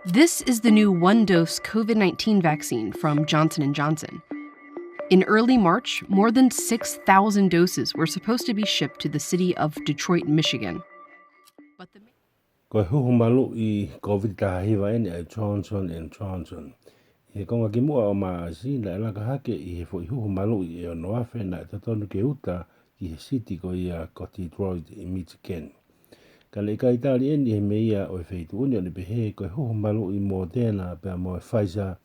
This is the new one-dose COVID-19 vaccine from Johnson & Johnson. In early March, more than 6,000 doses were supposed to be shipped to the city of Detroit, Michigan. But Ko huhu malu'i Kōviti hiwa eni ai Johnson & Johnson. He konga ki mua o maasi na elaka hake I he fo huhu malu'i e ono afe na tatonu ke uta ki he city ko ia ko Detroit I Michigan. Ka le ka itali eni he meia o e feitu uni o ne pehe ko huhu malu'i Moderna pe mo e Pfizer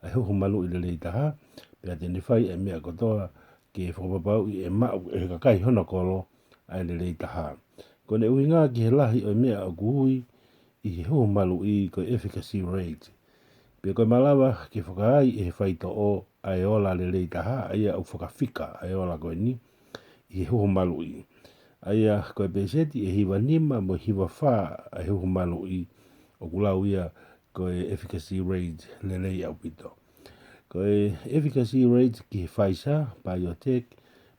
a huhu malu'i le leitaha pe te ne fai e mea kotoa ke whakapapau I e mau e kakai hono kolo ai le leitaha. Ko ne uinga ki he lahi o mea o kuhui I he huhu malu'i ko efficacy rate. Pe koe malawa ke whakaai e he whaito o ai ola le leitaha ai au whakawhika ai ola koe ni I he huhu malu'i. Aia koe peseti e hiwa nima mo hiwa wha a huhu malu'i o kulau ia koe efficacy rate le lei au pito. Koe efficacy rate ki he Pfizer, Biotech,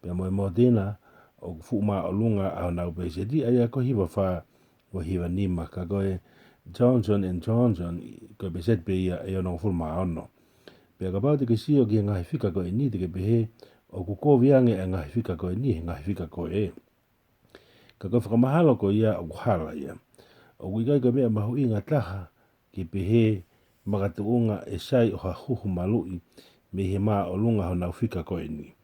pe mo e Moderna o fuma o lunga au nau peseti aia koe hiwa wha mo hiwa nima ka koe Johnson & Johnson koe peseti pe ia e ono fulma ono. Pe ka pau te ke sio ki ngahi fika koe ni te ke pehe o kukoviange e ngahi fika koe ni ngahi fika koe e. Ka koe whakamahalo ko ia o kuhala ia. O kuikai koe mea mahu inga taha ki pehe makatuunga e sai o ha huhu malu'i me he maa o lunga ho nau fika koe ni.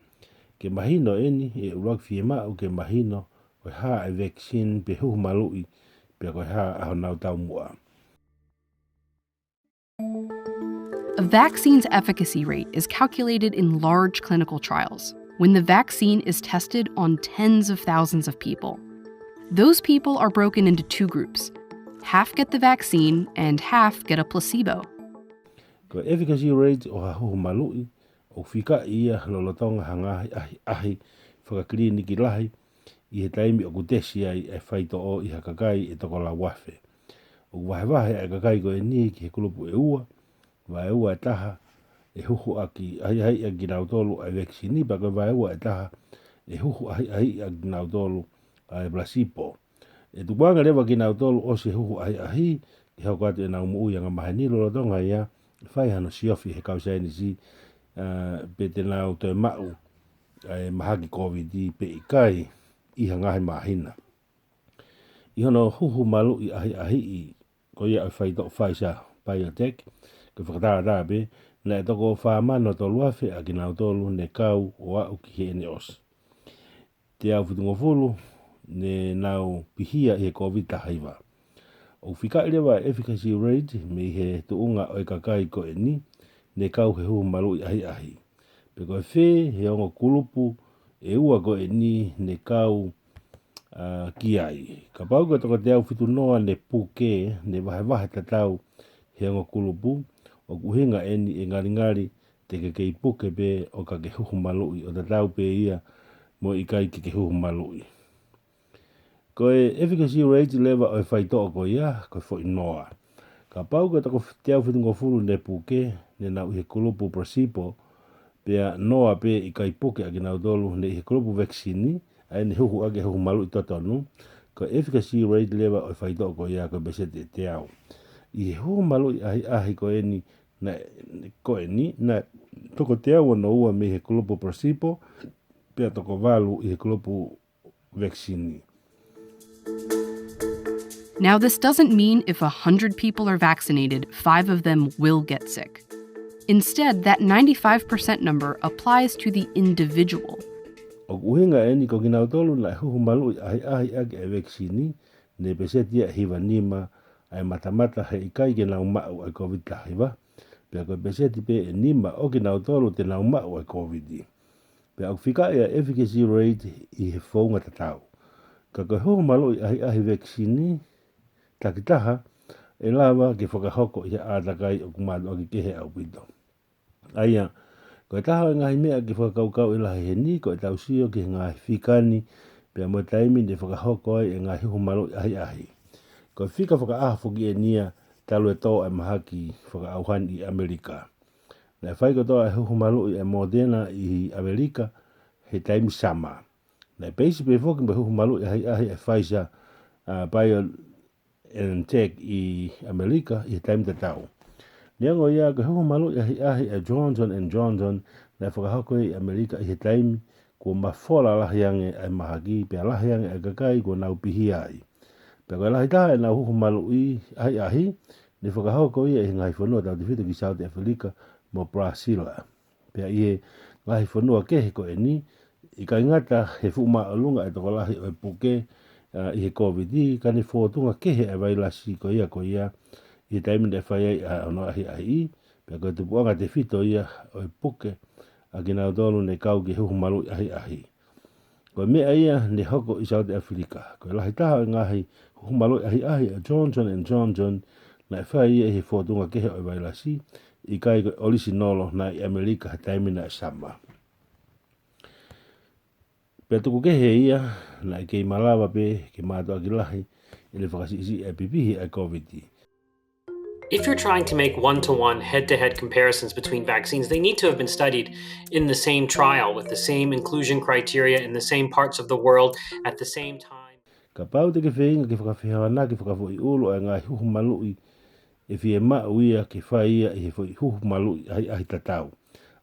Ke mahino eni e urak fie maa o ke mahino koe haa e vaccine pe huhu malu'i pe koe haa aho nau tau mua. A vaccine's efficacy rate is calculated in large clinical trials when the vaccine is tested on tens of thousands of people. Those people are broken into two groups. Half get the vaccine and half get a placebo. Ko efficacy rate o ha huhu malu'i o fika ia lolotonga hangahi ahi whakakliniki lahi I he taimi o kutesi ai e whaito o I hakakai e toko la wafe. O wahewahe e kakai ko e ni ki he kulupu e ua, wa e ua e taha e huhu aki ahi a ginautolu a vaccini pa koe wa e ua e taha e huhu ahi a ginautolu a placebo. E tukwanga lewa ginautolu o se huhu ahi ki hau katu e nau muu yanga mahani lolotonga ia whai hano siofi he kausaini si pe te nau toi mau mahaki Kōviti pe I kai I hangahi mahina. I hono huhu malu'i ahi ko ia whai tok Pfizer Biotech ko whakatara pe na e toko whamano to luafe a kinau tolu ne kau o au ki he ene os. Te au whitungofulu ne nau pihia I he Kōviti haiwa. O whika ilewa efficacy rate me he tuunga o e kakai ko e ni ne kau he huhu malu'i ahi. Pe koe whē he ongo kulupu e ua ko e ni ne kau ki ai. Ka pau ko toko te au whitu noa ne puke ne wahe tatau he ongo kulupu o kuhinga eni e ngari te ke kei puke pe o ka ke huhu malu'i o tatau pe ia mo I kai ke huhu malu'i. Koe efficacy rate lewa o e whaitoa ko ia koe fo inoa. Ka pau ko toko te au whitu ngofuru ne puke ne nau he kulupu placebo pea noa pe I kai puke a kinau tolu ne he kulupu vaccini ai ne huhu ake huhu malu'i totonu ko efficacy rate lewa o e whaitoa ko ia koe besete te au. I he huhu malu'i ahi ko eni na ko eni na toko te au no ua me he kulupu placebo pea toko walu I he kulupu vaccini. Now, this doesn't mean if 100 people are vaccinated, 5 of them will get sick. Instead, that 95% number applies to the individual. O kuhinga eni ko kinau tolu na huhu malu'i ahi ake e vaccini ne pesetia hiwa nima ai matamata he ikai ke nau mau ai Kōviti hiwa. Pea koe peseti pe e nima o kinau tolu te nau mau ai Kōviti. Pea au whika ea efficacy rate I he whaunga tatau. Ka koe huhu malu'i ahi vaccini takitaha e lawa ke whakahoko I atakai o kumatu o ki kehe au pito. Aia, koe taha e ngahi mea ke whakaukau I lahi he ni ko e tausio ke ngahi whikani pea mo taimi ne whakahoko ai e ngahi huhu malu'i ahi. Koe whika whakaaha whuki e nia talu e tō e mahaki whakaauhani I Amerika. Na whai ko tō e huhu malu'i e Moderna I Amerika he taimi sama. Na peisi pe whoki me huhu malu'i ahi e Pfizer Biotech tek i Amerika i taimi tatau. Niango ia ke huhu malu'i ahi a Johnson & Johnson na whakahoko i Amerika i taimi ko mawhola lahiange ai mahagi pe lahiange ai kakai ko nau pihi ai. Pe koe lahi taha e nau huhu malu'i ahi ne whakahoko ia i ngai whanua tau te whita ki South Africa mo Brasila. Pe ie ngai whanua kehe ko e ni i ka ingata he fuma alunga e toko lahi o e puke i he Kōviti ka ni fōtunga kehe e wailasi ko ia i taimi de whai a ono ahi i pe koe tupuanga te whito ia o e puke a ki nau tolu ne kau ki huhu malu'i ahi. Koe mea ia ne hoko i South Africa. Koe lahi taha o ngaahi huhu malu'i ahi a Johnson & Johnson na e whai ia i he fōtunga kehe o e wailasi i kai koe olisi nolo na i Amerika he taimi na e sama. Pe tuku kehe ia na i kei malawa pe ke mātua ki lahi i le whakasisi e pipihi e Kōviti. If you're trying to make one-to-one, head-to-head comparisons between vaccines, they need to have been studied in the same trial with the same inclusion criteria in the same parts of the world at the same time. Ka pau te ke whainga ke whakawhihawana ke whakawhi ulo e ngai huhu malu'i e fie mau ia ke whai ia i he huhu malu'i ahi tatau.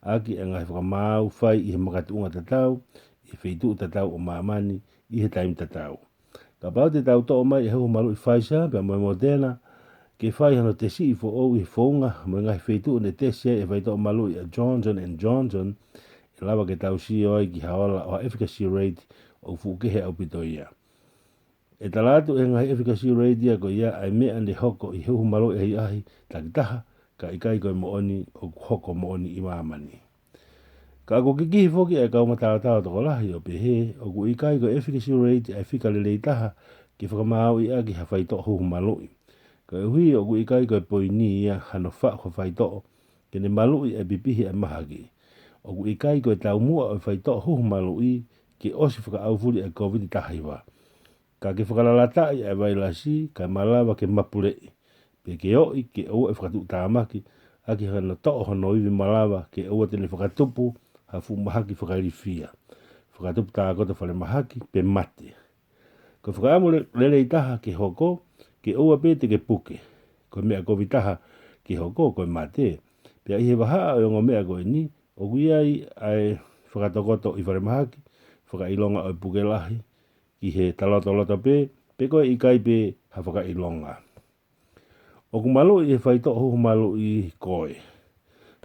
Aki e ngai whakamau whai i he makatuunga tatau, i wheitu tatau o maamani i he taimi tatau. Ka pau te tau to'o mai e huhu malu'i Pfizer pe moe Moderna, ke whai hano te si i fo au i whaunga mo ngai wheitu ne te sia e whaito'o malu'i a Johnson & Johnson e lawa ke tau si oi ki haola o efficacy rate o fukehe au pito ia. E talatu e ngai efficacy rate ia ko ia ai mea ne hoko i huhu malu'i ahi takitaha ka ikai koe mooni o hoko mooni i maamani. Ka ako kikihi foki e kau matao toko lahi o pehe o ku ikai koe efficacy rate e whika lelei taha ki whakamau i aki ha whaito'o huhu malu'i. Ka hui o ku ikai koe poini ia hano wha whaito'o ke ne malu'i e pipihi e mahagi. O ku ikai koe tau mua o whaito'o huhu malu'i ke osi whakaawhuri e Kōviti tahiwa. Ka ke whakalalatai e wailasi ka malawa ke mapurei. Pe ke oi ke ua e whakatu tāmaki aki hana to'o hono iwi malawa ke ua tene whakatupu ha fu mahaki whakarifia. Whakatupu tākota whale mahaki pe mate. Ko whakaamu lelei taha ke hoko ke ua pete ke puke. Ko mea kovi taha ke hoko koe mate. Pea ihe wahaa o yongo mea koe ni o kuiai ai whakatokoto i whare mahaki whakailonga o i puke lahi ki he talotoloto pe koe ikai pe ha whakailonga. O ku malu'i e whaito'o huhu malu'i koe.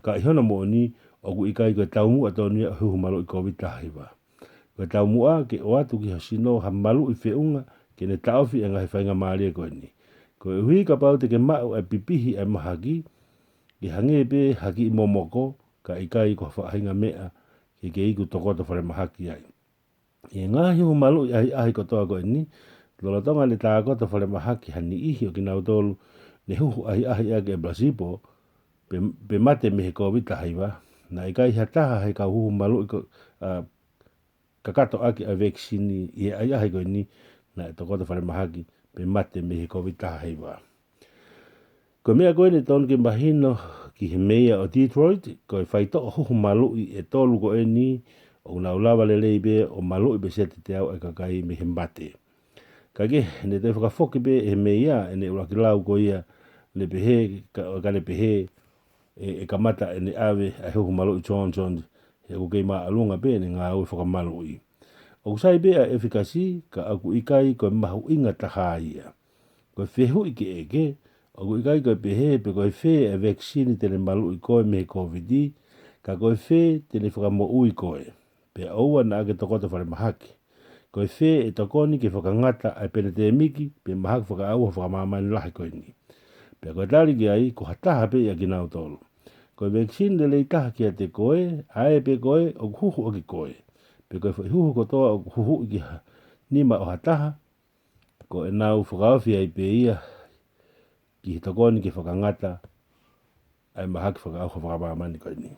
Ka i hona mo ni o ku ikai koe taumua tonia huhu malu'i Kōviti tahiwa. Koe taumua ke o atu ki hasino ha malu'i whiunga ke ne taofi e ngahi whainga maaria koe ni. Koe hui ka pau te ke mau e pipihi e mahagi ki hange pe haki i momoko ka ikai ko whahinga mea ke iku tokoto whare mahaki ai. I ngāhi huhu malu'i ahi kotoa koe ni lolotonga le tākota whare mahaki hani ihi o ki nautolu ne huhu ahi ake e Brasipo pe mate me he Kōviti tahiwa na ikai hataha he ka huhu malu'i kakato aki a vaccine i ahi koe ni na e tokoto whare mahaki pe mate me he Kōviti tahiwa. Ko mea koe ne tonu ke mahino ki he mea o Detroit koe whaito'o huhu malu'i e tolu koe ni o naulawa le leibe o malu'i be sete te au e kakai me he mate. Kage ne te whakafoki be he mea e ne urakilau ko ia le pehe ka le pehe e kamata e ne awe a huhu malu'i Johnson he ukei maa alunga be ne ngā ue whakamalu'i. O kusai be a efficacy ka aku ikai koe mahu inga taha ia. Koe whehu ike eke o ku ikai koe pehe pe koe whe e vaccine tene malu'i koe me he Kōviti ka koe whe tene whakamo ui koe. Pe aua na ake tokoto whare mahaki. Koe whe e tokoni ke whakangata ai pene te miki pe mahaki whakaaua whakamamani lahi koe ni. Pe koe tari ki ai ko hataha pe ia ki nau tolu. Koe vaccine le taha ki a te koe, ae pe koe o huhu o ki koe. Pe koe huhu kotoa o huhu i ki nima o hataha, ko e nau whakawhi ai pe ia ki tokoni ke whakangata ai mahaki whakaaua whakamamani koe ni.